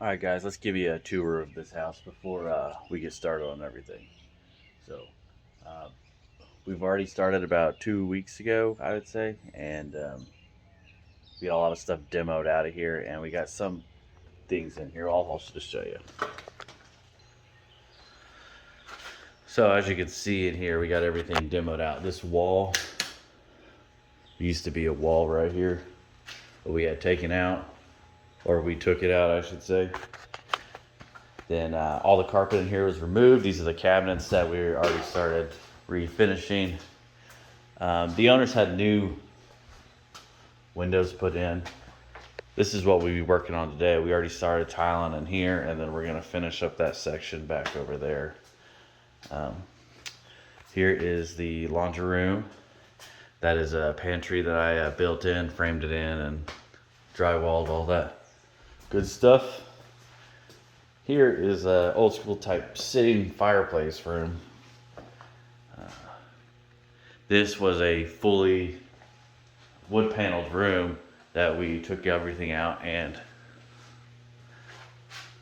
All right, guys, let's give you a tour of this house before we get started on everything. So, uh, we've already started about 2 weeks ago, I would say, and we got a lot of stuff demoed out of here, and we got some things in here. I'll just show you. So, as you can see in here, we got everything demoed out. This wall used to be a wall right here, but we had taken out, or we took it out, I should say. Then all the carpet in here was removed. These are the cabinets that we already started refinishing. The owners had new windows put in. This is what we'll be working on today. We already started tiling in here, and then we're gonna finish up that section back over there. Um, Here is the laundry room. That is a pantry that I built in, framed it in, and drywalled, all that good stuff. Here is a old school type sitting fireplace room. This was a fully wood paneled room that we took everything out and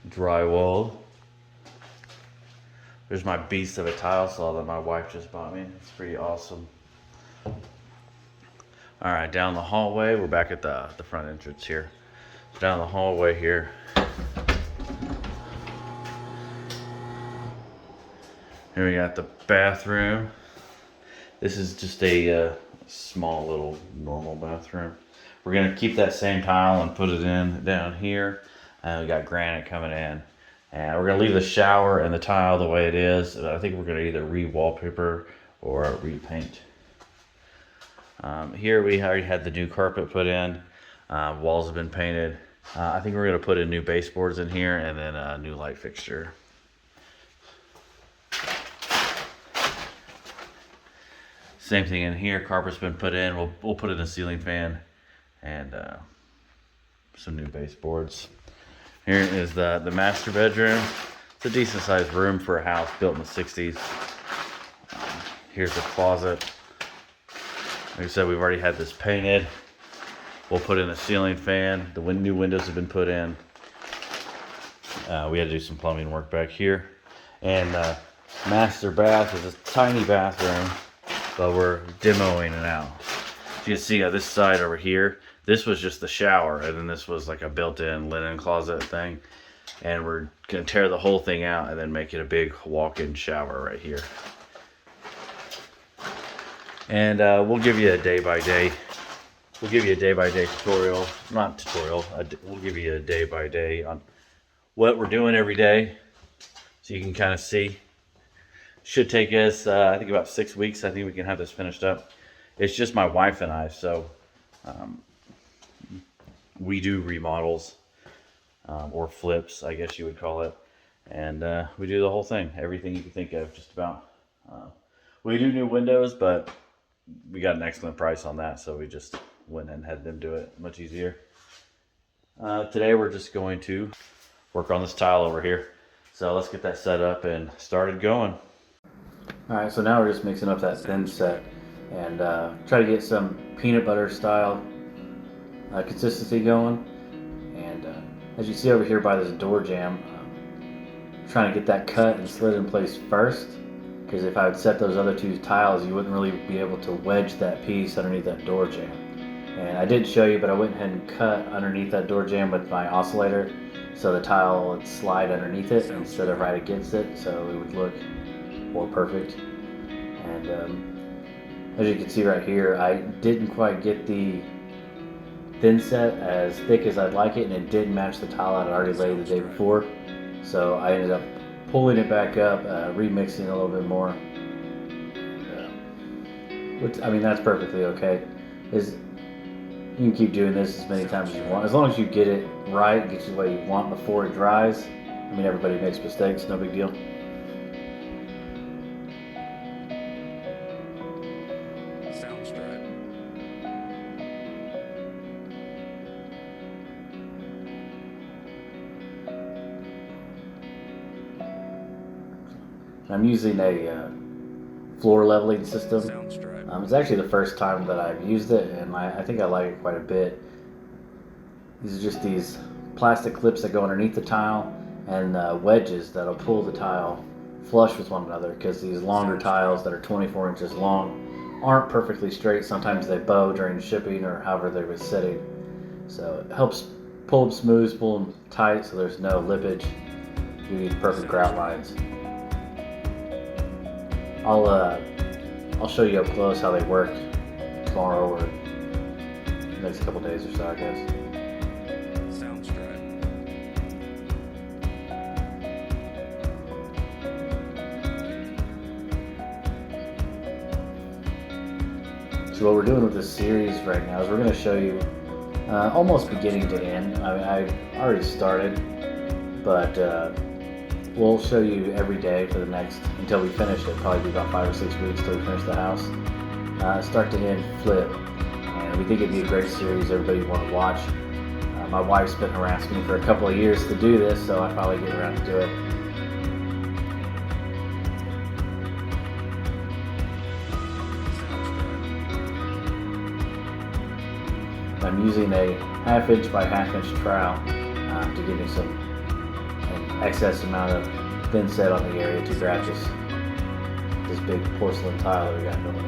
drywalled. There's my beast of a tile saw that my wife just bought me. It's pretty awesome. All right, down the hallway, we're back at the front entrance here. So down the hallway here, here we got the bathroom. This is just a small little normal bathroom. We're gonna keep that same tile and put it in down here. We got granite coming in. And we're gonna leave the shower and the tile the way it is. I think we're gonna either re-wallpaper or repaint. Here we already had the new carpet put in. Walls have been painted. I think we're gonna put in new baseboards in here and then a new light fixture. Same thing in here. Carpet's been put in. We'll put in a ceiling fan and some new baseboards. Here is the master bedroom. It's a decent sized room for a house built in the 60s. Here's the closet. Like I said, we've already had this painted. We'll put in a ceiling fan. The new windows have been put in. We had to do some plumbing work back here. And master bath is a tiny bathroom, but we're demoing it out. So you can see on this side over here, this was just the shower, and then this was like a built-in linen closet thing. And we're gonna tear the whole thing out and then make it a big walk-in shower right here. And we'll give you a day-by-day. We'll give you a day-by-day tutorial. Not tutorial. We'll give you a day-by-day on what we're doing every day, so you can kind of see. Should take us, I think, about 6 weeks. I think we can have this finished up. It's just my wife and I, so we do remodels or flips, I guess you would call it, and we do the whole thing, everything you can think of, just about. We do new windows, but we got an excellent price on that, so we just went and had them do it much easier. Today we're just going to work on this tile over here, so let's get that set up and started going. All right, so now we're just mixing up that thin set and try to get some peanut butter style consistency going. And as you see over here by this door jamb, trying to get that cut and slid in place first, because if I would set those other two tiles, you wouldn't really be able to wedge that piece underneath that door jamb. And I did show you, but I went ahead and cut underneath that door jamb with my oscillator, so the tile would slide underneath it instead of right against it, so it would look more perfect. And as you can see right here, I didn't quite get the thin set as thick as I'd like it, and it didn't match the tile I'd already laid the day before. So I ended up pulling it back up, remixing a little bit more. Which, I mean, that's perfectly okay. You can keep doing this as many times as you want, as long as you get it right, get you the way you want before it dries. I mean, everybody makes mistakes, no big deal. Soundstripe. I'm using a floor leveling system. Soundstripe. It's actually the first time that I've used it, and I think I like it quite a bit. These are just these plastic clips that go underneath the tile and wedges that'll pull the tile flush with one another, because these longer tiles that are 24 inches long aren't perfectly straight. Sometimes they bow during shipping or however they were sitting. So it helps pull them smooth, pull them tight so there's no lippage. You need perfect grout lines. I'll show you up close how they work tomorrow or the next couple days or so, I guess. Sounds right. So what we're doing with this series right now is we're going to show you almost beginning to end. I mean, I already started, but we'll show you every day for the next, until we finish it, probably be about 5 or 6 weeks till we finish the house. Start to end flip. And we think it'd be a great series everybody would want to watch. My wife's been harassing me for a couple of years to do this, so I finally get around to do it. I'm using a 1/2 inch by 1/2 inch trowel to give me an excess amount of thin set on the area to grab this big porcelain tile that we got going in.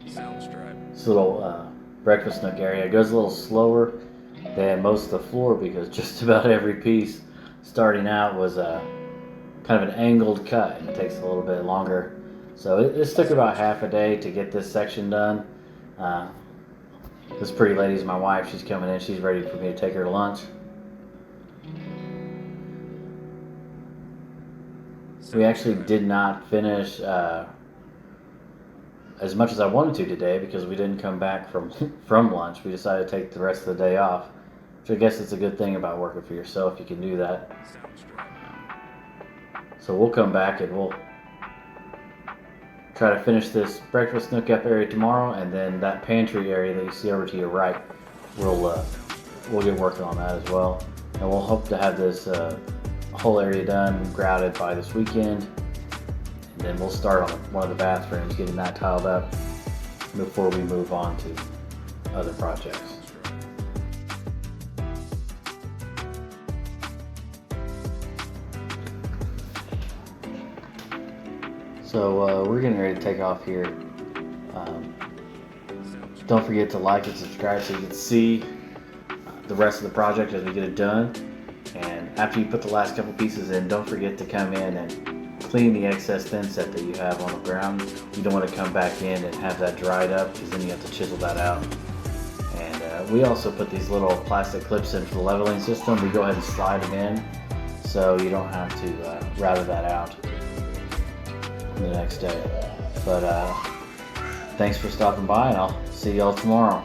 Sounds right. This little breakfast nook area goes a little slower than most of the floor, because just about every piece starting out was kind of an angled cut, and it takes a little bit longer. So this took about half a day to get this section done. This pretty lady's my wife. She's coming in. She's ready for me to take her to lunch. We actually did not finish as much as I wanted to today, because we didn't come back from lunch. We decided to take the rest of the day off, which I guess it's a good thing about working for yourself. You can do that. Sounds right. So we'll come back and we'll try to finish this breakfast nook up area tomorrow, and then that pantry area that you see over to your right, we'll get working on that as well. And we'll hope to have this whole area done, grouted by this weekend. And then we'll start on one of the bathrooms, getting that tiled up before we move on to other projects. So we're getting ready to take off here. Don't forget to like and subscribe so you can see the rest of the project as we get it done. And after you put the last couple pieces in, don't forget to come in and clean the excess thin set that you have on the ground. You don't want to come back in and have that dried up, because then you have to chisel that out. And we also put these little plastic clips in for the leveling system. We go ahead and slide them in so you don't have to router that out the next day. But thanks for stopping by, and I'll see y'all tomorrow.